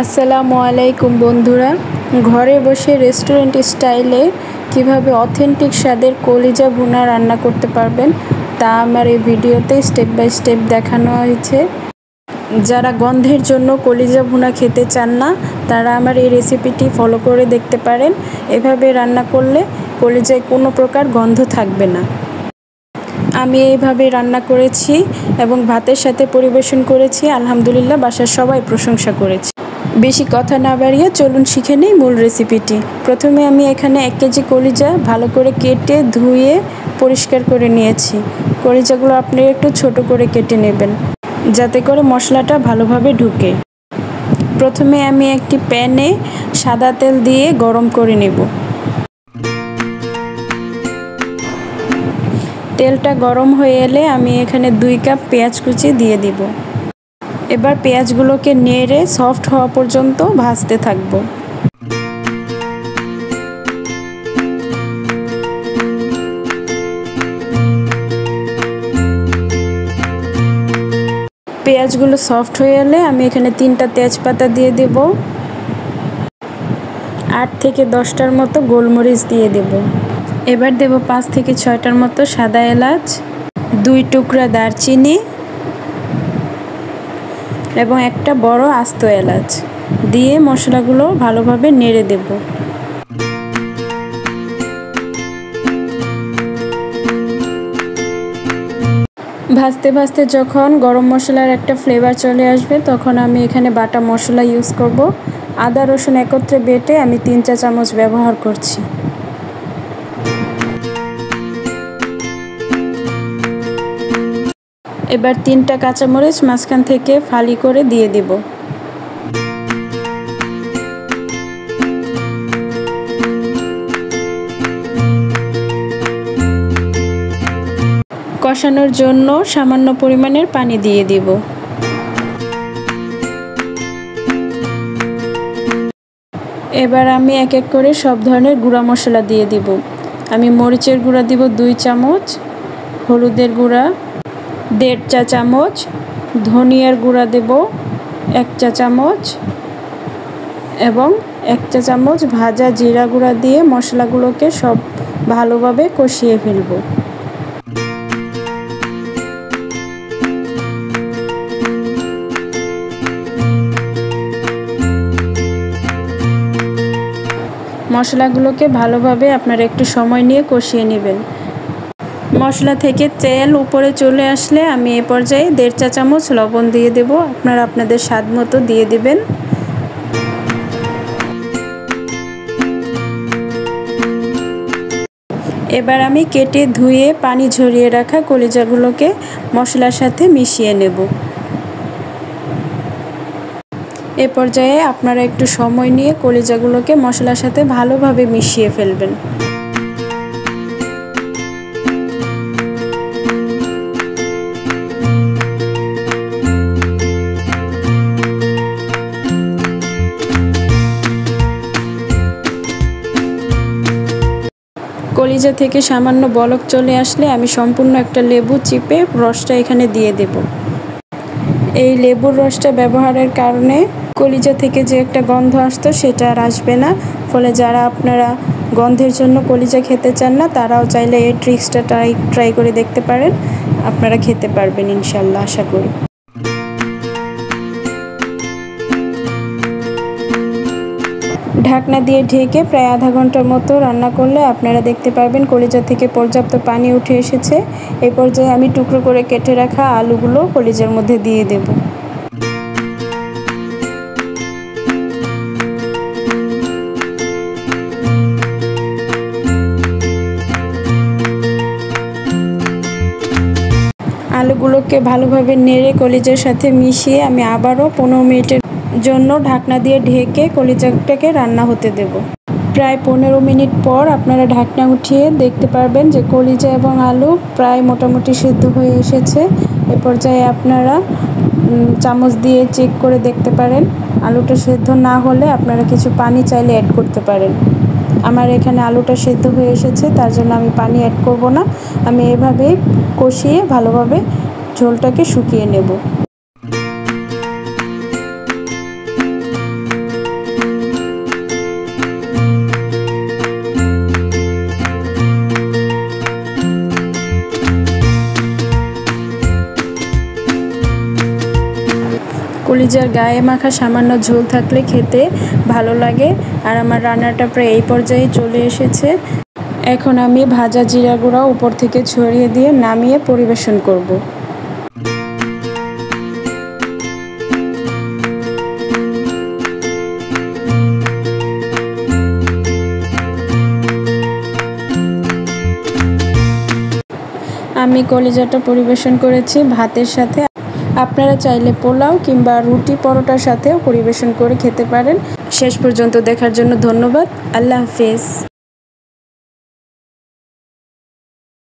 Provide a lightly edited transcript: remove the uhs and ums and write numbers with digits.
আসসালামু আলাইকুম বন্ধুরা, ঘরে বসে রেস্টুরেন্ট স্টাইলে কিভাবে অথেন্টিক স্বাদের কলিজা ভুনা রান্না করতে পারবেন তা আমার এই ভিডিওতে স্টেপ বাই স্টেপ দেখানো হয়েছে। যারা গন্ধের জন্য কলিজা ভুনা খেতে চান না তারা আমার এই রেসিপিটি ফলো করে দেখতে পারেন। এভাবে রান্না করলে কলিজায় কোনো প্রকার গন্ধ থাকবে না। আমি এইভাবে রান্না করেছি এবং ভাতের সাথে পরিবেশন করেছি। আলহামদুলিল্লাহ, বাসার সবাই প্রশংসা করেছে। বেশি কথা না বাড়িয়ে চলুন শিখে নেই মূল রেসিপিটি। প্রথমে আমি এখানে 1 কেজি কলিজা ভালো করে কেটে ধুয়ে পরিষ্কার করে নিয়েছি। কলিজাগুলো আপনি একটু ছোট করে কেটে নেবেন যাতে করে মশলাটা ভালোভাবে ঢুকে। প্রথমে আমি একটি প্যানে সাদা তেল দিয়ে গরম করে নেব। তেলটা গরম হয়ে এলে আমি এখানে 2 কাপ পেঁয়াজ কুচি দিয়ে দিব। এবার পেঁয়াজগুলোকে নেড়ে সফট হওয়া পর্যন্ত ভাজতে থাকব। পেঁয়াজগুলো সফট হয়ে এলে আমি এখানে 3টা তেজপাতা দিয়ে দেব। 8 থেকে 10টার মতো গোলমরিচ দিয়ে দেব। এবার দেব 5 থেকে 6টার মতো সাদা এলাচ, 2 টুকরা দারচিনি এবং একটা বড় আস্ত এলাচ দিয়ে মশলাগুলো ভালোভাবে নেড়ে দেব। ভাজতে ভাজতে যখন গরম মশলার একটা ফ্লেভার চলে আসবে তখন আমি এখানে বাটা মশলা ইউজ করব। আদা রসুন একত্রে বেটে আমি 3 চা চামচ ব্যবহার করছি। এবার 3টা কাঁচামরিচ মাঝখান থেকে ফালি করে দিয়ে দিব। কষানোর জন্য সামান্য পরিমাণের পানি দিয়ে দিব। এবার আমি এক এক করে সব ধরনের গুঁড়া মশলা দিয়ে দিব। আমি মরিচের গুঁড়া দিব 2 চামচ, হলুদের গুঁড়া 1.5 চা চামচ, ধনিয়ার গুঁড়া দেব 1 চা চামচ এবং 1 চা চামচ ভাজা জিরা গুঁড়া দিয়ে মশলাগুলোকে সব ভালোভাবে কষিয়ে ফেলব। মশলাগুলোকে ভালোভাবে আপনারা একটু সময় নিয়ে কষিয়ে নেবেন। মশলা থেকে তেল উপরে চলে আসলে আমি এই পর্যায়ে 1.5 চা চামচ লবণ দিয়ে দেব। আপনারা আপনাদের স্বাদ মতো দিয়ে দেবেন। এবার আমি কেটে ধুয়ে পানি ঝরিয়ে রাখা কলিজাগুলোকে মশলার সাথে মিশিয়ে নেব। এ পর্যায়ে আপনারা একটু সময় নিয়ে কলিজাগুলোকে মশলার সাথে ভালোভাবে মিশিয়ে ফেলবেন। কলিজা থেকে সামান্য বলক চলে আসলে আমি সম্পূর্ণ একটা লেবু চিপে রসটা এখানে দিয়ে দেব। এই লেবুর রসটা ব্যবহারের কারণে কলিজা থেকে যে একটা গন্ধ আসতো সেটা আর আসবে না। ফলে যারা আপনারা গন্ধের জন্য কলিজা খেতে চান না তারাও চাইলে এই ট্রিক্সটা ট্রাই করে দেখতে পারেন। আপনারা খেতে পারবেন ইনশাল্লাহ, আশা করি। ঢাকনা দিয়ে ঢেকে প্রায় আধা ঘন্টার মতো রান্না করলে আপনারা দেখতে পারবেন কলিজা থেকে পর্যাপ্ত পানি উঠে এসেছে। এই পর্যায়ে আমি টুকরো করে কেটে রাখা আলুগুলো কলিজার মধ্যে দিয়ে দেব। আলুগুলোকে ভালোভাবে নেড়ে কলিজার সাথে মিশিয়ে আমি আবারও 15 মিনিটের জন্য ঢাকনা দিয়ে ঢেকে কলিজাটাকে রান্না হতে দেব। প্রায় 15 মিনিট পর আপনারা ঢাকনা উঠিয়ে দেখতে পারবেন যে কলিজা এবং আলু প্রায় মোটামুটি সিদ্ধ হয়ে এসেছে। এ পর্যায়ে আপনারা চামচ দিয়ে চেক করে দেখতে পারেন। আলুটা সিদ্ধ না হলে আপনারা কিছু পানি চাইলে অ্যাড করতে পারেন। আমার এখানে আলুটা সিদ্ধ হয়ে এসেছে, তার জন্য আমি পানি অ্যাড করব না। আমি এভাবেই কষিয়ে ভালোভাবে ঝোলটাকে শুকিয়ে নেব। কলিজার গায়ে মাখা সামান্য ঝোল থাকলে খেতে ভালো লাগে। আর আমার রান্নাটা প্রায় এই পর্যায়ে চলে এসেছে। এখন আমি ভাজা জিরা গুঁড়া উপর থেকে ছড়িয়ে দিয়ে নামিয়ে পরিবেশন করব। আমি কলিজাটা পরিবেশন করেছি ভাতের সাথে। আপনারা চাইলে পোলাও কিংবা রুটি পরোটার সাথেও পরিবেশন করে খেতে পারেন। শেষ পর্যন্ত দেখার জন্য ধন্যবাদ। আল্লাহ হাফেজ।